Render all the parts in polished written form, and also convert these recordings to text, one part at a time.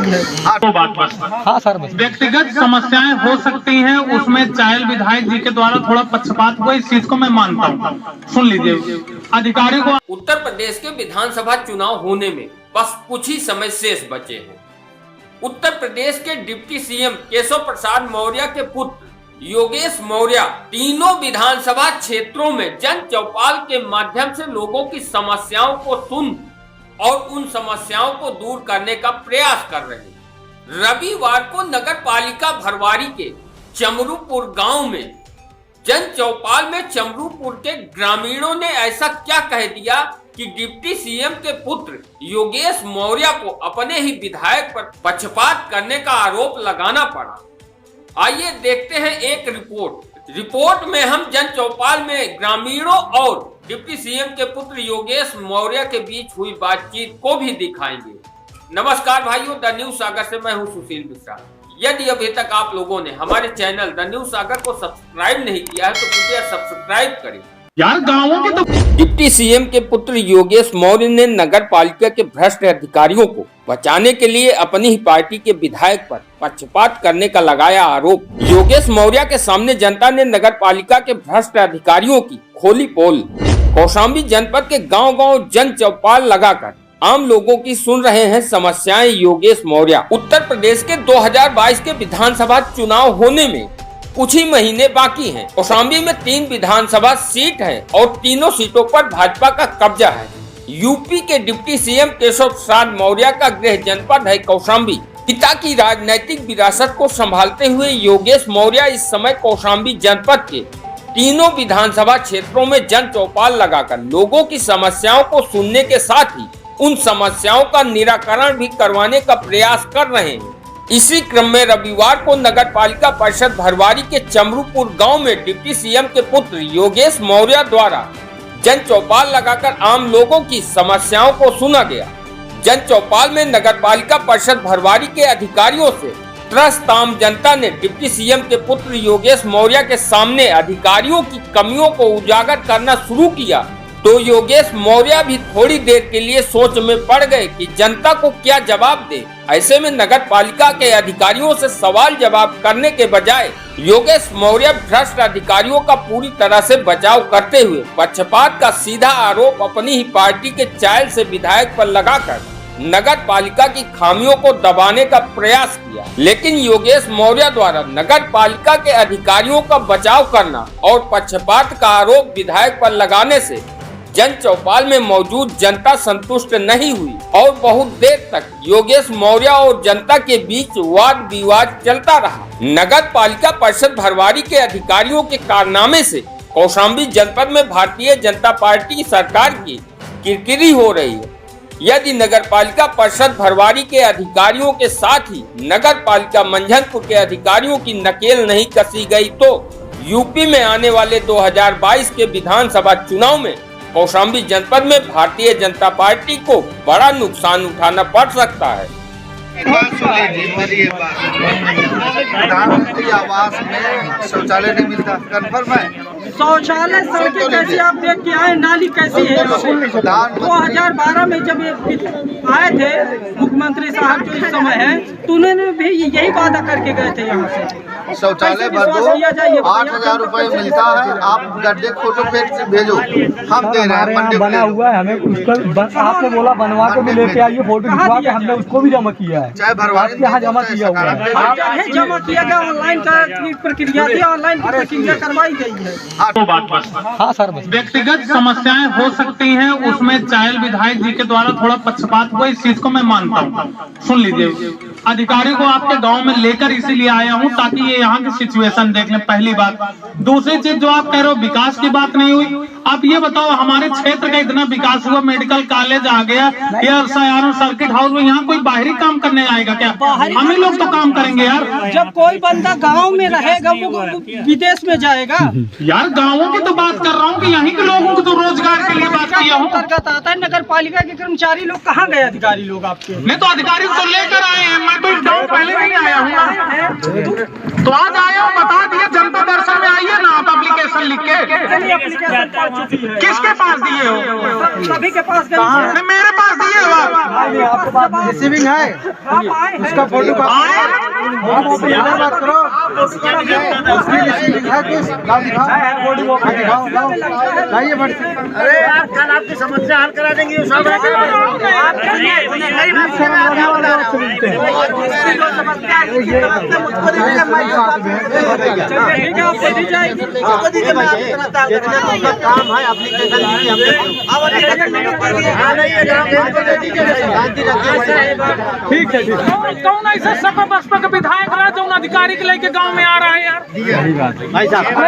गई है। तो बात बस हाँ सर, बस व्यक्तिगत समस्याएं हो सकती हैं, उसमें चायल विधायक जी के द्वारा थोड़ा पक्षपात हुआ, इस चीज को मैं मानता हूँ। सुन लीजिए, अधिकारी को उत्तर प्रदेश के विधानसभा चुनाव होने में बस कुछ ही समय शेष बचे हैं। उत्तर प्रदेश के डिप्टी सीएम केशव प्रसाद मौर्य के पुत्र योगेश मौर्य तीनों विधानसभा क्षेत्रों में जन चौपाल के माध्यम से लोगों की समस्याओं को सुन और उन समस्याओं को दूर करने का प्रयास कर रहे हैं। रविवार को नगर पालिका भरवारी के चमरूपुर गांव में जन चौपाल में चमरूपुर के ग्रामीणों ने ऐसा क्या कह दिया कि डिप्टी सीएम के पुत्र योगेश मौर्य को अपने ही विधायक पर पक्षपात करने का आरोप लगाना पड़ा। आइए देखते हैं एक रिपोर्ट में हम जन चौपाल में ग्रामीणों और डिप्टी सीएम के पुत्र योगेश मौर्य के बीच हुई बातचीत को भी दिखाएंगे। नमस्कार भाइयों, द न्यूज सागर से मैं हूं सुशील मिश्रा। यदि अभी तक आप लोगों ने हमारे चैनल द न्यूज सागर को सब्सक्राइब नहीं किया है तो कृपया सब्सक्राइब करें। यार गाँवों के तो डिप्टी सीएम के पुत्र योगेश मौर्य ने नगर पालिका के भ्रष्ट अधिकारियों को बचाने के लिए अपनी ही पार्टी के विधायक पर पक्षपात करने का लगाया आरोप। योगेश मौर्य के सामने जनता ने नगर पालिका के भ्रष्ट अधिकारियों की खोली पोल। कौशाम्बी जनपद के गांव-गांव जन चौपाल लगाकर आम लोगों की सुन रहे हैं समस्याएं योगेश मौर्य। उत्तर प्रदेश के 2022 के विधानसभा चुनाव होने में कुछ ही महीने बाकी हैं। कौशाम्बी में 3 विधानसभा सीट है और तीनों सीटों पर भाजपा का कब्जा है। यूपी के डिप्टी सीएम केशव प्रसाद मौर्य का गृह जनपद है कौशाम्बी। पिता की राजनैतिक विरासत को संभालते हुए योगेश मौर्य इस समय कौशाम्बी जनपद के तीनों विधानसभा क्षेत्रों में जन चौपाल लगाकर लोगों की समस्याओं को सुनने के साथ ही उन समस्याओं का निराकरण भी करवाने का प्रयास कर रहे हैं। इसी क्रम में रविवार को नगर पालिका परिषद भरवारी के चमरूपुर गांव में डिप्टी सीएम के पुत्र योगेश मौर्य द्वारा जन चौपाल लगाकर आम लोगों की समस्याओं को सुना गया। जन चौपाल में नगर पालिका परिषद भरवारी के अधिकारियों से त्रस्त आम जनता ने डिप्टी सीएम के पुत्र योगेश मौर्य के सामने अधिकारियों की कमियों को उजागर करना शुरू किया तो योगेश मौर्य भी थोड़ी देर के लिए सोच में पड़ गए कि जनता को क्या जवाब दे। ऐसे में नगर पालिका के अधिकारियों से सवाल जवाब करने के बजाय योगेश मौर्य भ्रष्ट अधिकारियों का पूरी तरह से बचाव करते हुए पक्षपात का सीधा आरोप अपनी ही पार्टी के चायल से विधायक पर लगाकर नगर पालिका की खामियों को दबाने का प्रयास किया। लेकिन योगेश मौर्य द्वारा नगर पालिका के अधिकारियों का बचाव करना और पक्षपात का आरोप विधायक पर लगाने से जन चौपाल में मौजूद जनता संतुष्ट नहीं हुई और बहुत देर तक योगेश मौर्य और जनता के बीच वाद विवाद चलता रहा। नगर पालिका परिषद भरवारी के अधिकारियों के कारनामे से कौशाम्बी जनपद में भारतीय जनता पार्टी की सरकार की किरकिरी हो रही है। यदि नगर पालिका परिषद भरवारी के अधिकारियों के साथ ही नगर पालिका मंझनपुर के अधिकारियों की नकेल नहीं कसी गई तो यूपी में आने वाले 2022 के विधानसभा चुनाव में कौशाम्बी जनपद में भारतीय जनता पार्टी को बड़ा नुकसान उठाना पड़ सकता है। प्रधानमंत्री आवास में शौचालय नहीं मिलता, कन्फर्म है। शौचालय सड़कें कैसी आप देख के आए, नाली कैसी है। 2012 में जब ये आए थे मुख्यमंत्री साहब जो इस समय है तो उन्होंने भी यही वादा करके गए थे। यहाँ से शौचालय भर दो, 8,000 रुपए मिलता है, आप गड्ढे फोटो पेज भेजो, हम दे रहे हैं। बना हुआ है, हमें उसका आपने बोला बनवा के भी लेके आइए, फोटो खिंचवा के हमने उसको भी जमा किया है। चाहे भरवारी यहाँ जमा किया हुआ है, जमा किया गया, ऑनलाइन प्रक्रिया थी, ऑनलाइन प्रक्रिया करवाई गई है। तो बात बस हाँ सर, बस व्यक्तिगत समस्याएं हो सकती हैं, उसमें चायल विधायक जी के द्वारा थोड़ा पक्षपात हुआ, इस चीज को मैं मानता हूँ। सुन लीजिए, अधिकारी को आपके गांव में लेकर इसीलिए आया हूं ताकि ये यहाँ की सिचुएशन देख लें, पहली बात। दूसरी चीज जो आप कह रहे हो विकास की बात नहीं हुई, आप ये बताओ हमारे क्षेत्र का इतना विकास हुआ, मेडिकल कॉलेज आ गया, या सर्किट हाउस में, यहाँ कोई बाहरी काम करने आएगा क्या? हम ही लोग तो काम करेंगे यार। जब कोई बंदा गांव में रहेगा वो विदेश में जाएगा। यार गाँवों की तो बात कर रहा हूँ कि यहीं के लोगों को तो रोजगार के लिए बात किया हूँ। अंतर्गत आता है नगर पालिका के कर्मचारी लोग कहाँ गए, अधिकारी लोग आपके? नहीं तो अधिकारी तो लेकर आए हैं, मैं तो इस गाँव पहले नहीं आया हूँ, तो आज आया हूँ, बता दिया जनता दर्शन में आइए ना आप एप्लीकेशन लिख के। एप्लीकेशन पड़ चुकी है। किसके पास दिए हो? सभी के पास गई है। नहीं, मेरे पास दिए हो आप। आपके पास रिसीविंग है, आप आए हैं। उसका फोटो बात करो, उसकी रिसीविंग है कुछ दिखाओ, लाइए बड़ी। अरे यार कल आपकी समस्या हल करा देंगे सब ठीक है, आपको दी जाएगी। काम है एप्लीकेशन ठीक है, ठीक है। कौन ऐसा सपा बसपा का विधायक रहा जो अधिकारी के लेके गांव में आ रहा है यार?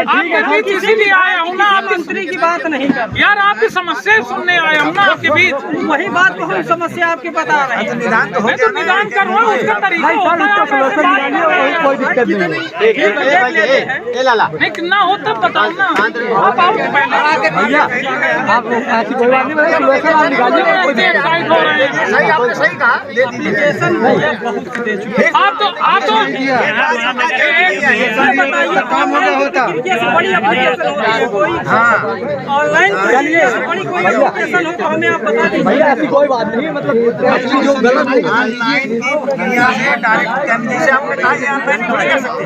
आपके बीच इसीलिए आया हूँ ना, आप मंत्री की बात नहीं कर, यार आपकी समस्या सुनने आया हूँ ना आपके बीच। वही बात को हम समस्या आपके बता रहे हैं। मैं तो निदान कर रहा हूँ, उसका तरीका होता है। कोई दिक्कत नहीं है। नहीं कितना हो तब बताओ ना, आप आओ पहले। भैया आप ऐसी कोई बात नहीं, सिचुएशन आप निकालिए, कोई दिक्कत नहीं। एक्साइट हो रहे हैं। सही आपने सही कहा एप्लीकेशन भैया बहुत सी दे चुके हैं। आप तो काम हो गया होता, बड़ी एप्लीकेशन हो रही है कोई। ऑनलाइन बड़ी कोई एप्लीकेशन हो तो हमें आप बता दीजिए। भैया ऐसी कोई बात नहीं है, मतलब एक्चुअली जो गलत है ऑनलाइन की दुनिया से डायरेक्ट कैमरे से आपने कहा कि ऑनलाइन नहीं कर सकते।